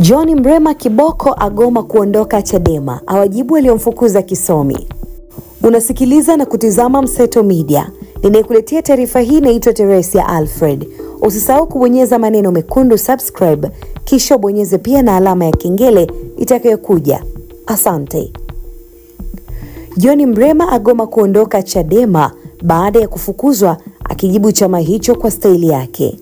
John Mrema kiboko agoma kuondoka Chadema, awajibu waliomfukuza kisomi. Unasikiliza na kutizama Mseto Media. Ninayekuletea taarifa hii naitwa Teresia Alfred. Usisahau kubonyeza maneno mekundu subscribe, kisha bonyeze pia na alama ya kengele itakayokuja. Asante. John Mrema agoma kuondoka Chadema baada ya kufukuzwa, akijibu chama hicho kwa staili yake.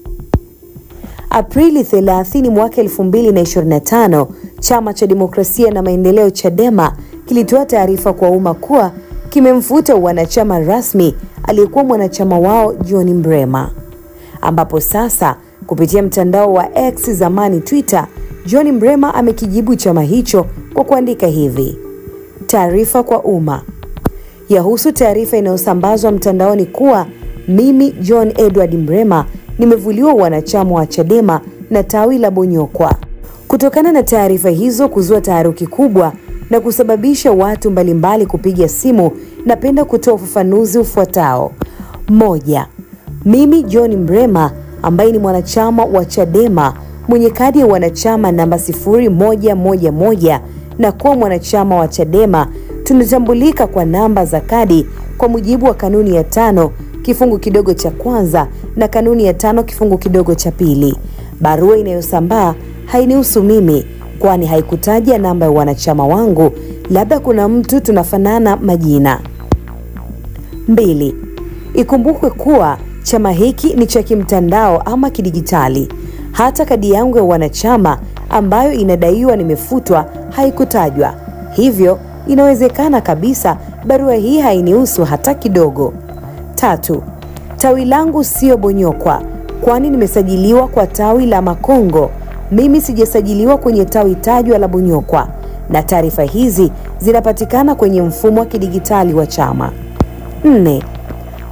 Aprili 30 mwaka 2025, Chama cha Demokrasia na Maendeleo Chadema kilitoa taarifa kwa umma kuwa kimemfuta wanachama rasmi aliyekuwa mwanachama wao John Mrema, ambapo sasa kupitia mtandao wa X zamani Twitter, John Mrema amekijibu chama hicho kwa kuandika hivi: taarifa kwa umma. Yahusu taarifa inayosambazwa mtandaoni kuwa mimi John Edward Mrema nimevuliwa wanachama wa Chadema na tawi la Bonyokwa. Kutokana na taarifa hizo kuzua taharuki kubwa na kusababisha watu mbalimbali kupiga simu, napenda kutoa ufafanuzi ufuatao. 1. Mimi John Mrema ambaye ni mwanachama wa Chadema mwenye kadi ya wanachama namba 0111 na kuwa mwanachama wa Chadema, tunatambulika kwa namba za kadi kwa mujibu wa kanuni ya 5 kifungu kidogo cha kwanza na kanuni ya 5 kifungu kidogo cha pili. Barua inayosambaa hainihusu mimi, kwani haikutaja namba ya wanachama wangu, labda kuna mtu tunafanana majina. 2. Ikumbukwe kuwa chama hiki ni cha kimtandao ama kidigitali. Hata kadi yangu ya wanachama ambayo inadaiwa nimefutwa haikutajwa. Hivyo inawezekana kabisa barua hii hainihusu hata kidogo. 3. Tawi langu sio Bonyokwa, kwani nimesajiliwa kwa tawi la Makongo. Mimi sijasajiliwa kwenye tawi tajwa la Bonyokwa, na taarifa hizi zinapatikana kwenye mfumo wa kidigitali wa chama. 4.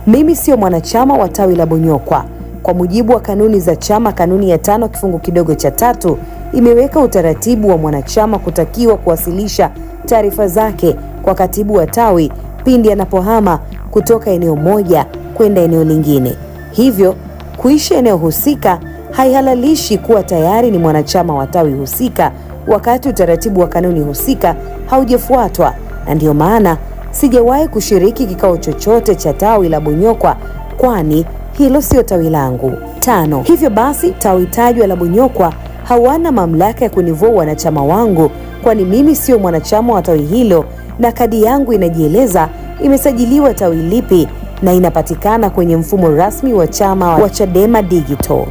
Mimi sio mwanachama wa tawi la Bonyokwa. Kwa mujibu wa kanuni za chama, kanuni ya 5 kifungu kidogo cha 3 imeweka utaratibu wa mwanachama kutakiwa kuwasilisha taarifa zake kwa katibu wa tawi pindi anapohama kutoka eneo moja kwenda eneo lingine. Hivyo kuishi eneo husika haihalalishi kuwa tayari ni mwanachama wa tawi husika wakati utaratibu wa kanuni husika haujafuatwa, na ndio maana sijawahi kushiriki kikao chochote cha tawi la Bonyokwa, kwani hilo sio tawi langu. 5. Hivyo basi tawi tajwa la Bonyokwa hawana mamlaka ya kunivua wanachama wangu, kwani mimi sio mwanachama wa tawi hilo, na kadi yangu inajieleza imesajiliwa tawi lipi na inapatikana kwenye mfumo rasmi wa chama wa Chadema Digital.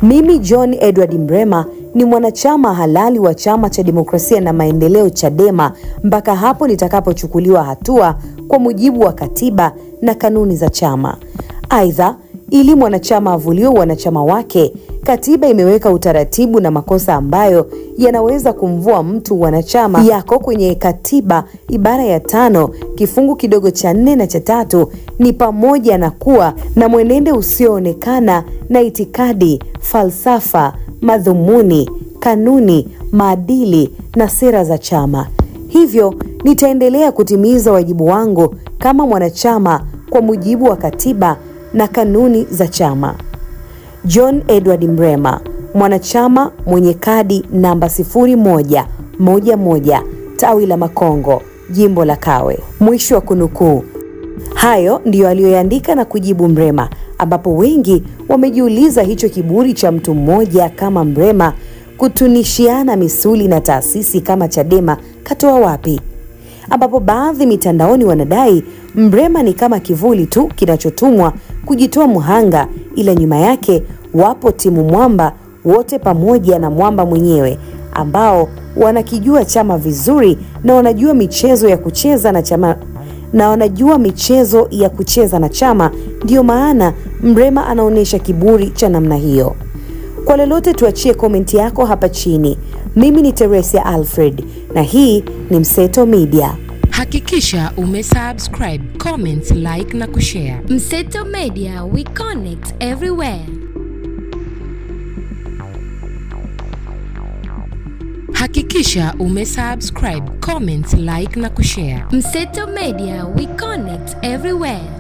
Mimi John Edward Mrema ni mwanachama halali wa Chama cha Demokrasia na Maendeleo Chadema mpaka hapo nitakapochukuliwa hatua kwa mujibu wa katiba na kanuni za chama. Aidha, ili mwanachama avuliwe wanachama wake, katiba imeweka utaratibu na makosa ambayo yanaweza kumvua mtu wanachama yako kwenye katiba. Ibara ya 5 kifungu kidogo cha 4 na cha 3 ni pamoja na kuwa na mwenendo usioonekana na itikadi, falsafa, madhumuni, kanuni, maadili na sera za chama. Hivyo nitaendelea kutimiza wajibu wangu kama mwanachama kwa mujibu wa katiba na kanuni za chama. John Edward Mrema, mwanachama mwenye kadi namba 0111, tawi la Makongo, jimbo la Kawe. Mwisho wa kunukuu. Hayo ndiyo aliyoandika na kujibu Mrema, ambapo wengi wamejiuliza hicho kiburi cha mtu mmoja kama Mrema kutunishiana misuli na taasisi kama Chadema katoa wapi? Ambapo baadhi mitandaoni wanadai Mrema ni kama kivuli tu kinachotumwa kujitoa muhanga, ila nyuma yake wapo timu mwamba wote pamoja na mwamba mwenyewe ambao wanakijua chama vizuri na wanajua michezo ya kucheza na chama ndio maana Mrema anaonesha kiburi cha namna hiyo. Kwa lolote tuachie komenti yako hapa chini. Mimi ni Teresia Alfred na hii ni Mseto Media. Hakikisha umesubscribe, comment, like na kushare. Mseto Media, we connect everywhere. Hakikisha umesubscribe, comment, like na kushare. Mseto Media, we connect everywhere.